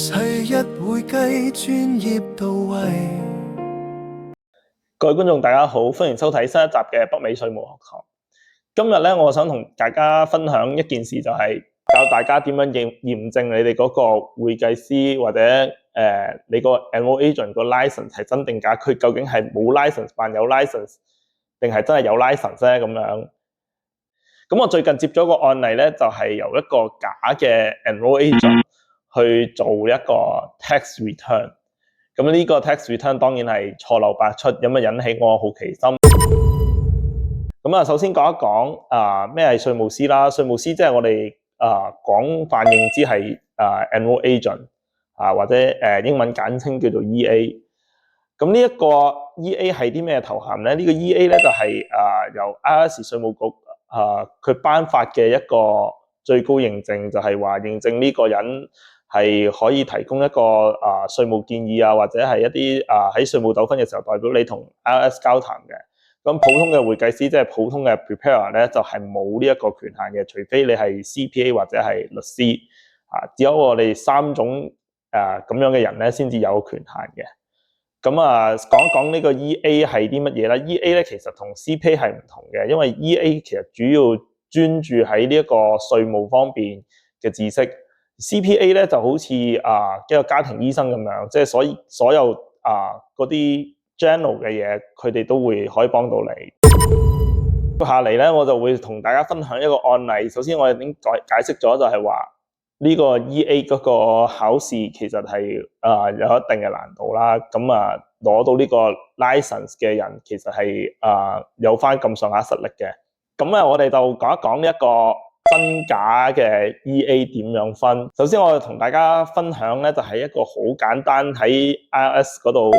世一會計專業到位。各位觀眾大家好，歡迎收睇新一集嘅北美稅務學堂。今日咧，我想同大家分享一件事，就係教大家點樣驗證你哋嗰個會計師或者你個 Enroll Agent 個 license 係真定假，佢究竟係冇 license 扮有 license 定係真係有 license 咧咁樣。咁我最近接咗個案例咧，就係由一個假嘅 Enroll Agent 去做一個 tax return。咁呢個 tax return 當然係錯漏百出，咁引起我好奇心。咁首先講一講咩係稅務師啦。稅務師即係我哋廣泛認知係Enroll Agent 或者英文簡稱叫做 EA。咁呢一個 EA 係啲咩頭銜咧？呢個 EA 咧就係由 IRS 稅務局佢頒發嘅一個最高認證，就係話認證呢個人係可以提供一個稅務建議或者係一啲喺稅務糾紛嘅時候代表你同 IRS 交談嘅。咁普通嘅會計師即係普通嘅 preparer 咧，就係冇呢一個權限嘅，除非你係 CPA 或者係律師只有我哋三種咁樣嘅人咧先至有權限嘅。咁講一講呢個 EA 係啲乜嘢啦。EA 咧其實同 CPA 係唔同嘅，因為 EA 其實主要專注喺呢一個稅務方面嘅知識。CPA 咧就好似一個家庭醫生咁樣，即係所有嗰啲 general 嘅嘢，佢哋都會可以幫到你。接下嚟咧，我就會同大家分享一個案例。首先我已經解釋咗，就係話呢個 EA 嗰個考試其實係有一定嘅難度啦。咁攞到呢個 license 嘅人其實係有翻咁上下實力嘅。咁我哋就講一講呢一個真假嘅 EA 點樣分。首先我哋同大家分享咧，就係一個好簡單喺 IRS 嗰度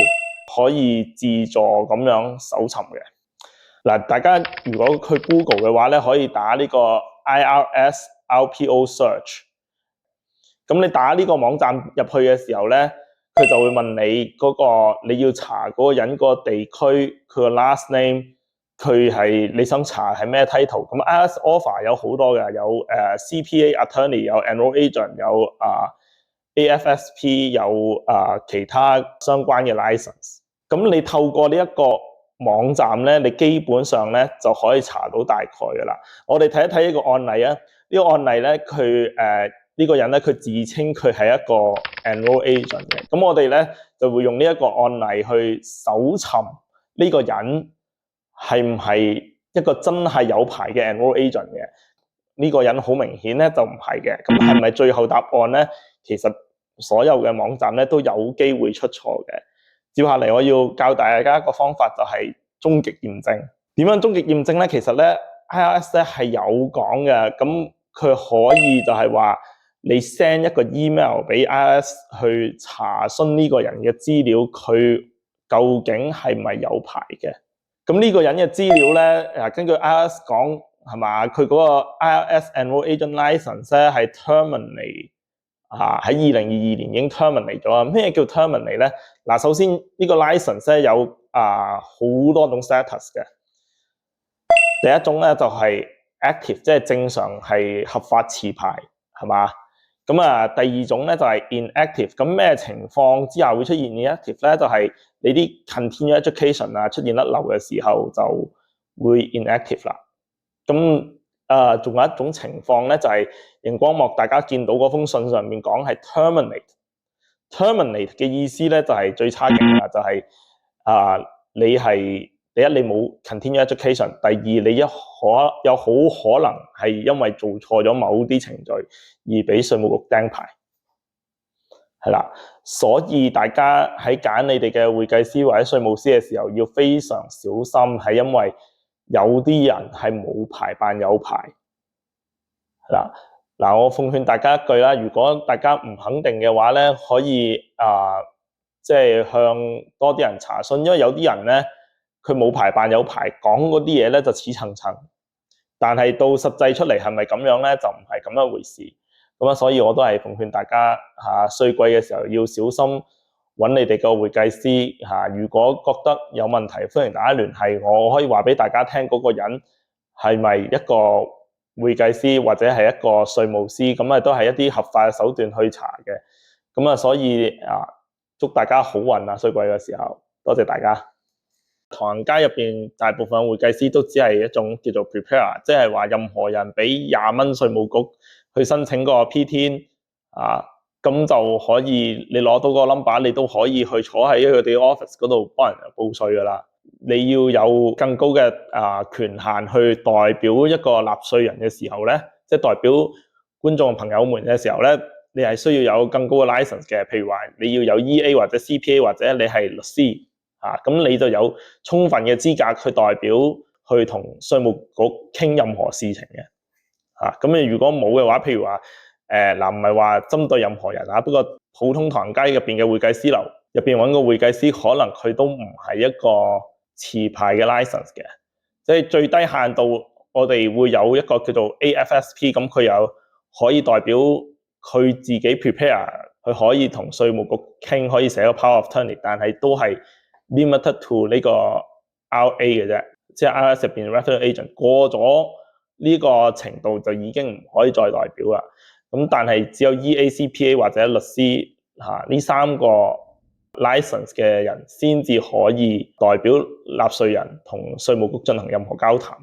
可以自助咁樣搜尋嘅。嗱，大家如果去 Google 嘅話咧，可以打呢個 IRS RPO search。咁你打呢個網站入去嘅時候咧，佢就會問你你要查嗰個人嗰個地區佢個 last name， 佢係你想查係咩 title。咁 IRS offer 有好多嘅，有CPA attorney， 有 Enroll Agent， 有AFSP， 有其他相關嘅 license。咁你透過呢一個網站咧，你基本上咧就可以查到大概噶啦。我哋睇一睇呢個案例啊。呢個案例咧，佢呢個人咧，佢自稱佢係一個 Enroll Agent 嘅。咁我哋咧就會用呢一個案例去搜尋呢個人係唔係一個真係有牌嘅 Enroll Agent 嘅。呢個人好明顯咧就唔係嘅。咁係咪最後答案咧？其實所有嘅網站咧都有機會出錯嘅。接下嚟我要教大家一個方法，就係終極驗證。點樣終極驗證咧？其實咧 IRS 咧係有講嘅。咁佢可以就係話你 send 一個 email 俾 IRS 去查詢呢個人嘅資料，佢究竟係咪有牌嘅？咁呢個人嘅資料咧，根據 IRS 講係嘛，佢嗰個 IRS Enroll Agent License 咧係 terminate 喺2022年已經 terminate 咗。咩叫 terminate 咧？首先呢個 license 咧有好多種 status 嘅。第一種咧就係 active， 即係正常係合法持牌，係嘛？咁第二種咧就係 inactive。咁咩情況之下會出現 inactive 咧？就係你啲 continuing education 出現甩漏嘅時候就會 inactive 啦。咁仲有一種情況咧，就係熒光幕大家見到嗰封信上面講係 terminate。terminate 嘅意思咧就係最差勁啦，就係你係第一你冇 continue education， 第二你有好可能係因為做錯咗某啲程序而俾稅務局釘牌，係啦。所以大家喺揀你哋嘅會計師或者稅務師嘅時候要非常小心，係因為有啲人係冇牌扮有牌，係啦。我奉勸大家一句啦，如果大家唔肯定嘅話咧，可以即係向多啲人查詢，因為有啲人咧佢冇牌扮有牌，講嗰啲嘢咧就似層層，但係到實際出嚟係咪咁樣咧，就唔係咁一回事。咁所以我都係奉勸大家稅季嘅時候要小心揾你哋個會計師如果覺得有問題，歡迎大家聯繫我，可以話俾大家聽嗰個人係咪一個會計師或者係一個稅務師，咁都係一啲合法嘅手段去查嘅。咁所以祝大家好運衰鬼嘅時候，多謝大家。唐人街入邊大部分會計師都只係一種叫做 preparer， 即係話任何人俾20蚊稅務局去申請個 PTIN 咁就可以你攞到個 number， 你都可以去坐喺佢哋 office 嗰度幫人報稅噶啦。你要有更高嘅權限去代表一個納稅人嘅時候咧，即係代表觀眾朋友們嘅時候咧，你係需要有更高嘅 license 嘅。譬如話你要有 EA 或者 CPA 或者你係律師咁你就有充分嘅資格去代表去同稅務局傾任何事情嘅咁你如果冇嘅話，譬如話唔係話針對任何人不過普通唐人街入邊嘅會計師樓入邊揾個會計師，可能佢都唔係一個持牌嘅 license 嘅，即係最低限度我哋會有一個叫做 AFSP， 咁佢有可以代表佢自己 prepare， 佢可以同稅務局傾，可以寫個 power of attorney， 但係都係 limited to 呢個 RA 嘅啫，即係 RS 入邊 reference agent 過咗呢個程度就已經唔可以再代表啦。咁但係只有 EA、CPA 或者律師呢3個 license 嘅人先至可以代表納稅人同稅務局進行任何交談。